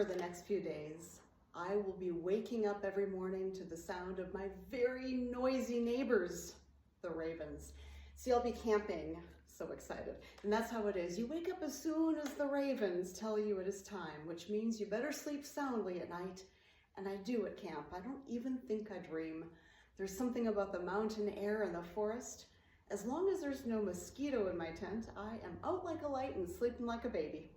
For the next few days, I will be waking up every morning to the sound of my very noisy neighbors, the ravens. See, I'll be camping. So excited. And that's how it is. You wake up as soon as the ravens tell you it is time, which means you better sleep soundly at night. And I do at camp. I don't even think I dream. There's something about the mountain air and the forest. As long as there's no mosquito in my tent, I am out like a light and sleeping like a baby.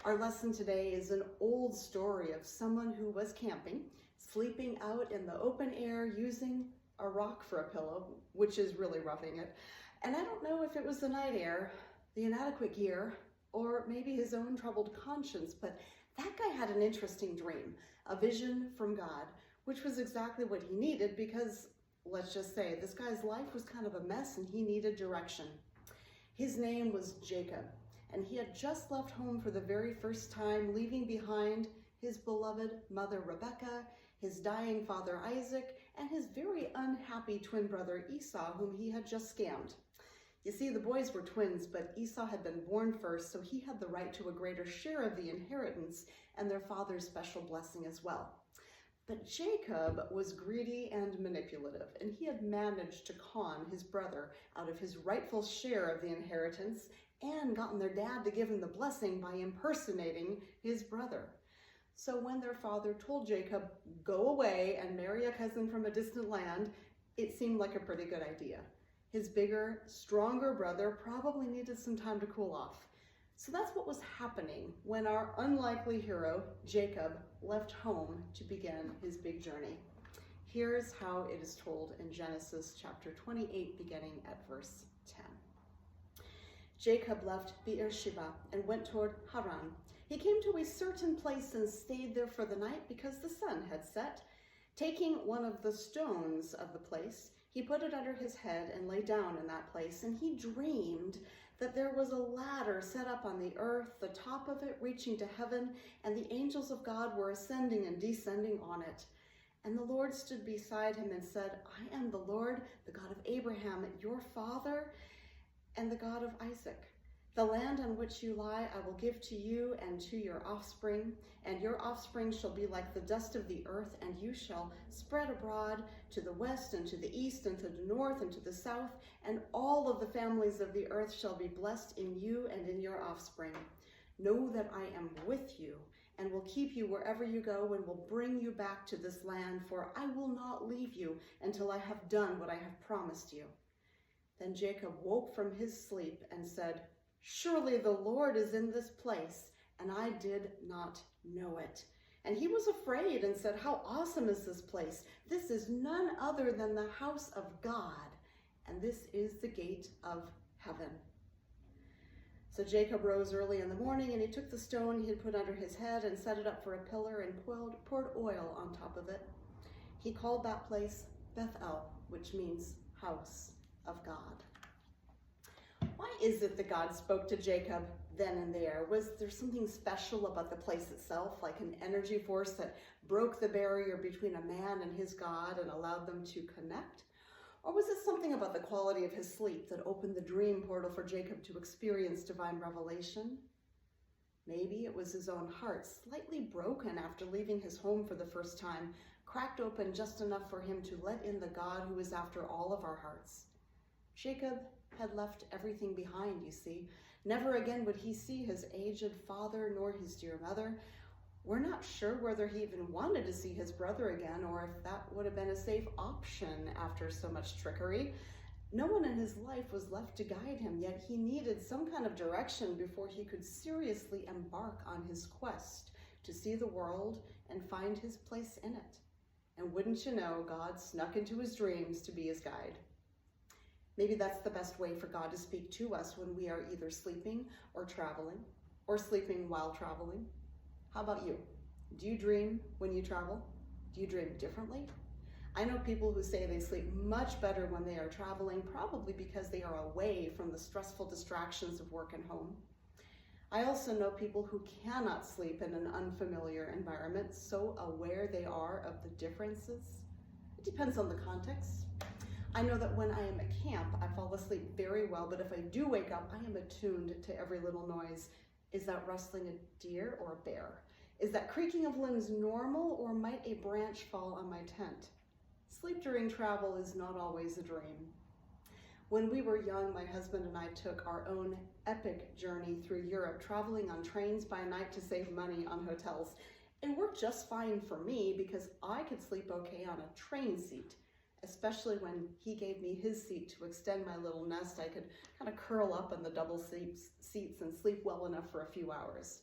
Our lesson today is an old story of someone who was camping, sleeping out in the open air using a rock for a pillow, which is really roughing it. And I don't know if it was the night air, the inadequate gear, or maybe his own troubled conscience, but that guy had an interesting dream, a vision from God, which was exactly what he needed because, let's just say, this guy's life was kind of a mess and he needed direction. His name was Jacob, and he had just left home for the very first time, leaving behind his beloved mother Rebecca, his dying father Isaac, and his very unhappy twin brother Esau, whom he had just scammed. You see, the boys were twins, but Esau had been born first, so he had the right to a greater share of the inheritance and their father's special blessing as well. But Jacob was greedy and manipulative, and he had managed to con his brother out of his rightful share of the inheritance and gotten their dad to give him the blessing by impersonating his brother. So when their father told Jacob, go away and marry a cousin from a distant land, it seemed like a pretty good idea. His bigger, stronger brother probably needed some time to cool off. So that's what was happening when our unlikely hero, Jacob, left home to begin his big journey. Here's how it is told in Genesis chapter 28, beginning at verse 10. Jacob left Beersheba and went toward Haran. He came to a certain place and stayed there for the night because the sun had set. Taking one of the stones of the place, he put it under his head and lay down in that place, and he dreamed that there was a ladder set up on the earth, the top of it reaching to heaven, and the angels of God were ascending and descending on it. And the Lord stood beside him and said, I am the Lord, the God of Abraham, your father, and the God of Isaac. The land on which you lie I will give to you and to your offspring, and your offspring shall be like the dust of the earth, and you shall spread abroad to the west and to the east and to the north and to the south, and all of the families of the earth shall be blessed in you and in your offspring. Know that I am with you and will keep you wherever you go and will bring you back to this land, for I will not leave you until I have done what I have promised you. Then Jacob woke from his sleep and said, Surely the Lord is in this place, and I did not know it. And he was afraid and said, How awesome is this place? This is none other than the house of God, and this is the gate of heaven. So Jacob rose early in the morning, and he took the stone he had put under his head and set it up for a pillar and poured oil on top of it. He called that place Bethel, which means house of God. Why is it that God spoke to Jacob then and there? Was there something special about the place itself, like an energy force that broke the barrier between a man and his God and allowed them to connect? Or was it something about the quality of his sleep that opened the dream portal for Jacob to experience divine revelation? Maybe it was his own heart, slightly broken after leaving his home for the first time, cracked open just enough for him to let in the God who is after all of our hearts. Jacob had left everything behind, you see. Never again would he see his aged father nor his dear mother. We're not sure whether he even wanted to see his brother again or if that would have been a safe option after so much trickery. No one in his life was left to guide him, yet he needed some kind of direction before he could seriously embark on his quest to see the world and find his place in it. And wouldn't you know, God snuck into his dreams to be his guide. Maybe that's the best way for God to speak to us when we are either sleeping or traveling, or sleeping while traveling. How about you? Do you dream when you travel? Do you dream differently? I know people who say they sleep much better when they are traveling, probably because they are away from the stressful distractions of work and home. I also know people who cannot sleep in an unfamiliar environment, so aware they are of the differences. It depends on the context. I know that when I am at camp, I fall asleep very well, but if I do wake up, I am attuned to every little noise. Is that rustling a deer or a bear? Is that creaking of limbs normal, or might a branch fall on my tent? Sleep during travel is not always a dream. When we were young, my husband and I took our own epic journey through Europe, traveling on trains by night to save money on hotels. It worked just fine for me because I could sleep okay on a train seat, especially when he gave me his seat to extend my little nest. I could kind of curl up in the double seats and sleep well enough for a few hours.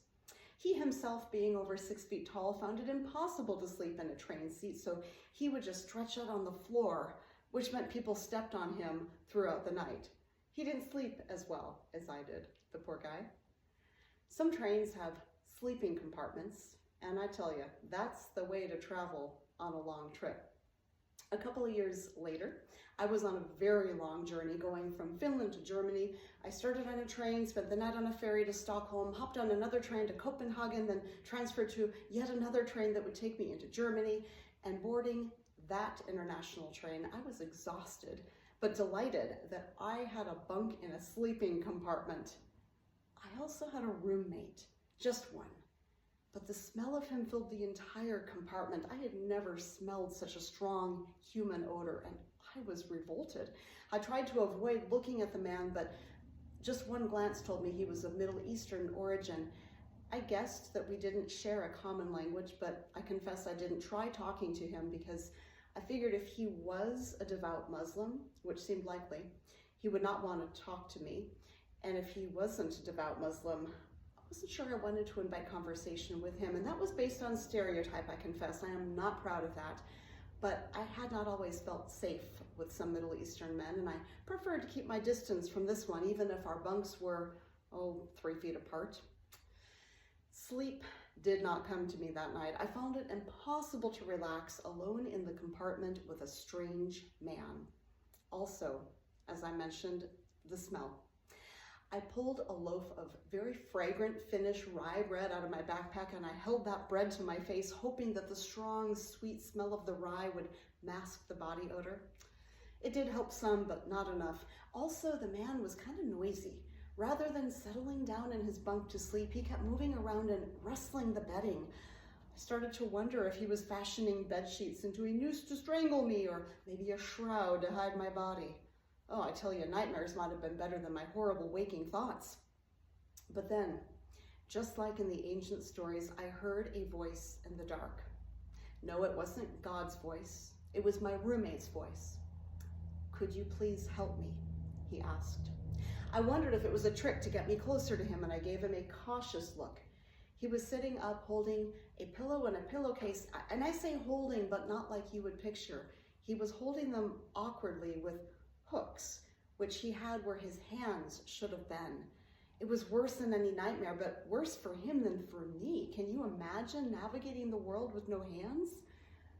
He himself, being over 6 feet tall, found it impossible to sleep in a train seat, so he would just stretch out on the floor, which meant people stepped on him throughout the night. He didn't sleep as well as I did, the poor guy. Some trains have sleeping compartments, and I tell you, that's the way to travel on a long trip. A couple of years later, I was on a very long journey going from Finland to Germany. I started on a train, spent the night on a ferry to Stockholm, hopped on another train to Copenhagen, then transferred to yet another train that would take me into Germany. And boarding that international train, I was exhausted, but delighted that I had a bunk in a sleeping compartment. I also had a roommate, just one. But the smell of him filled the entire compartment. I had never smelled such a strong human odor, and I was revolted. I tried to avoid looking at the man, but just one glance told me he was of Middle Eastern origin. I guessed that we didn't share a common language, but I confess I didn't try talking to him because I figured if he was a devout Muslim, which seemed likely, he would not want to talk to me. And if he wasn't a devout Muslim, I wasn't sure I wanted to invite conversation with him, and that was based on stereotype, I confess. I am not proud of that, but I had not always felt safe with some Middle Eastern men, and I preferred to keep my distance from this one, even if our bunks were, 3 feet apart. Sleep did not come to me that night. I found it impossible to relax alone in the compartment with a strange man. Also, as I mentioned, the smell. I pulled a loaf of very fragrant Finnish rye bread out of my backpack, and I held that bread to my face, hoping that the strong, sweet smell of the rye would mask the body odor. It did help some, but not enough. Also, the man was kind of noisy. Rather than settling down in his bunk to sleep, he kept moving around and rustling the bedding. I started to wonder if he was fashioning bed sheets into a noose to strangle me, or maybe a shroud to hide my body. Oh, I tell you, nightmares might have been better than my horrible waking thoughts. But then, just like in the ancient stories, I heard a voice in the dark. No, it wasn't God's voice. It was my roommate's voice. "Could you please help me?" he asked. I wondered if it was a trick to get me closer to him, and I gave him a cautious look. He was sitting up holding a pillow and a pillowcase, and I say holding, but not like you would picture. He was holding them awkwardly with hooks, which he had where his hands should have been. It was worse than any nightmare, but worse for him than for me. Can you imagine navigating the world with no hands?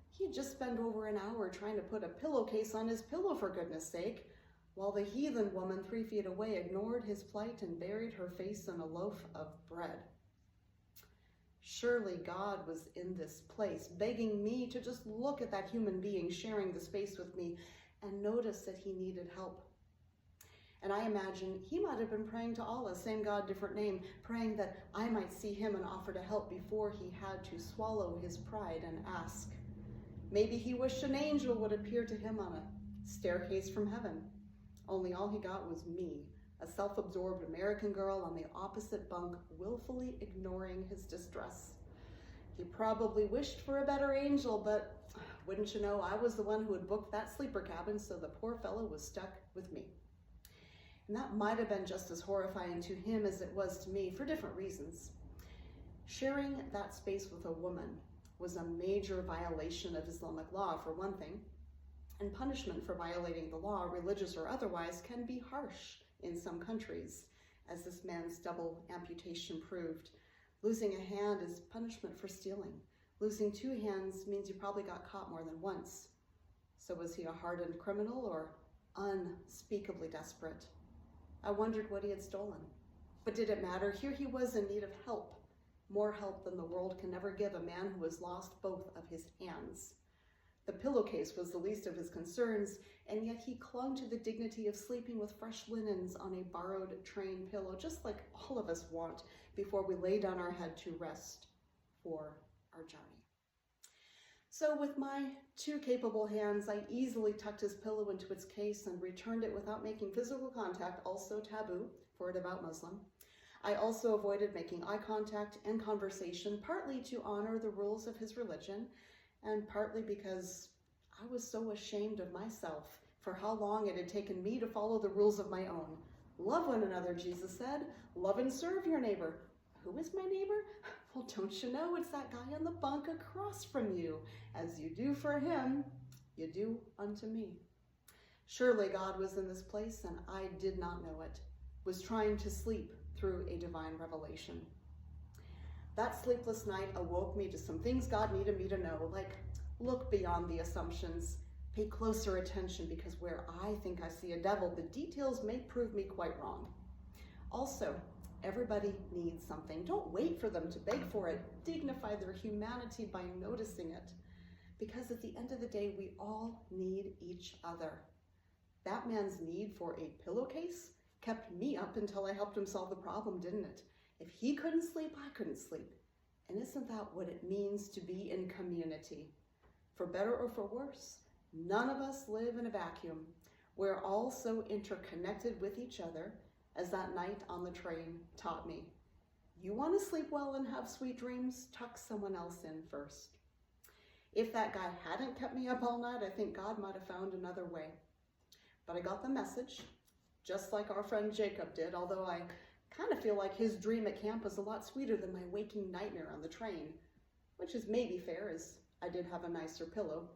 He had just spent over an hour trying to put a pillowcase on his pillow, for goodness sake, while the heathen woman 3 feet away ignored his plight and buried her face in a loaf of bread. Surely God was in this place, begging me to just look at that human being sharing the space with me and notice that he needed help. And I imagine he might have been praying to Allah, same God, different name, praying that I might see him and offer to help before he had to swallow his pride and ask. Maybe he wished an angel would appear to him on a staircase from heaven. Only all he got was me, a self-absorbed American girl on the opposite bunk, willfully ignoring his distress. He probably wished for a better angel, but wouldn't you know, I was the one who had booked that sleeper cabin, so the poor fellow was stuck with me. And that might have been just as horrifying to him as it was to me, for different reasons. Sharing that space with a woman was a major violation of Islamic law, for one thing, and punishment for violating the law, religious or otherwise, can be harsh in some countries, as this man's double amputation proved. Losing a hand is punishment for stealing. Losing 2 hands means you probably got caught more than once. So was he a hardened criminal or unspeakably desperate? I wondered what he had stolen. But did it matter? Here he was in need of help, more help than the world can ever give a man who has lost both of his hands. The pillowcase was the least of his concerns, and yet he clung to the dignity of sleeping with fresh linens on a borrowed train pillow, just like all of us want before we lay down our head to rest for our journey. So with my 2 capable hands, I easily tucked his pillow into its case and returned it without making physical contact, also taboo for a devout Muslim. I also avoided making eye contact and conversation, partly to honor the rules of his religion, and partly because I was so ashamed of myself for how long it had taken me to follow the rules of my own. Love one another, Jesus said. Love and serve your neighbor. Who is my neighbor? Well, don't you know, it's that guy on the bunk across from you. As you do for him, you do unto me. Surely God was in this place, and I did not know it, was trying to sleep through a divine revelation. That sleepless night awoke me to some things God needed me to know, like look beyond the assumptions, pay closer attention, because where I think I see a devil, the details may prove me quite wrong. Also, everybody needs something. Don't wait for them to beg for it. Dignify their humanity by noticing it. Because at the end of the day, we all need each other. That man's need for a pillowcase kept me up until I helped him solve the problem, didn't it? If he couldn't sleep, I couldn't sleep. And isn't that what it means to be in community? For better or for worse, none of us live in a vacuum. We're all so interconnected with each other, as that night on the train taught me. You want to sleep well and have sweet dreams? Tuck someone else in first. If that guy hadn't kept me up all night, I think God might have found another way. But I got the message, just like our friend Jacob did, although I kind of feel like his dream at camp was a lot sweeter than my waking nightmare on the train, which is maybe fair, as I did have a nicer pillow.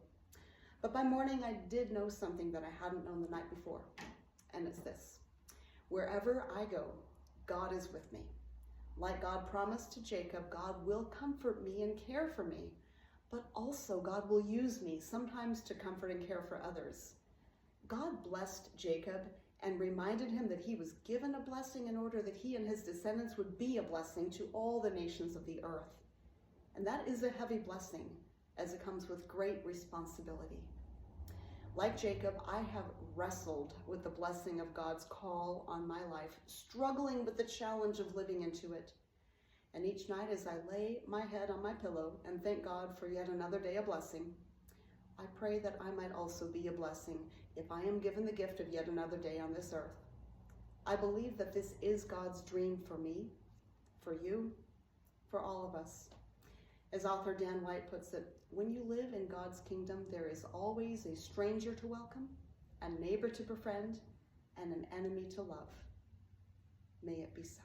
But by morning, I did know something that I hadn't known the night before, and it's this. Wherever I go, God is with me. Like God promised to Jacob, God will comfort me and care for me, but also God will use me sometimes to comfort and care for others. God blessed Jacob and reminded him that he was given a blessing in order that he and his descendants would be a blessing to all the nations of the earth. And that is a heavy blessing, as it comes with great responsibility. Like Jacob, I have wrestled with the blessing of God's call on my life, struggling with the challenge of living into it. And each night as I lay my head on my pillow and thank God for yet another day of blessing, I pray that I might also be a blessing if I am given the gift of yet another day on this earth. I believe that this is God's dream for me, for you, for all of us. As author Dan White puts it, when you live in God's kingdom, there is always a stranger to welcome, a neighbor to befriend, and an enemy to love. May it be so.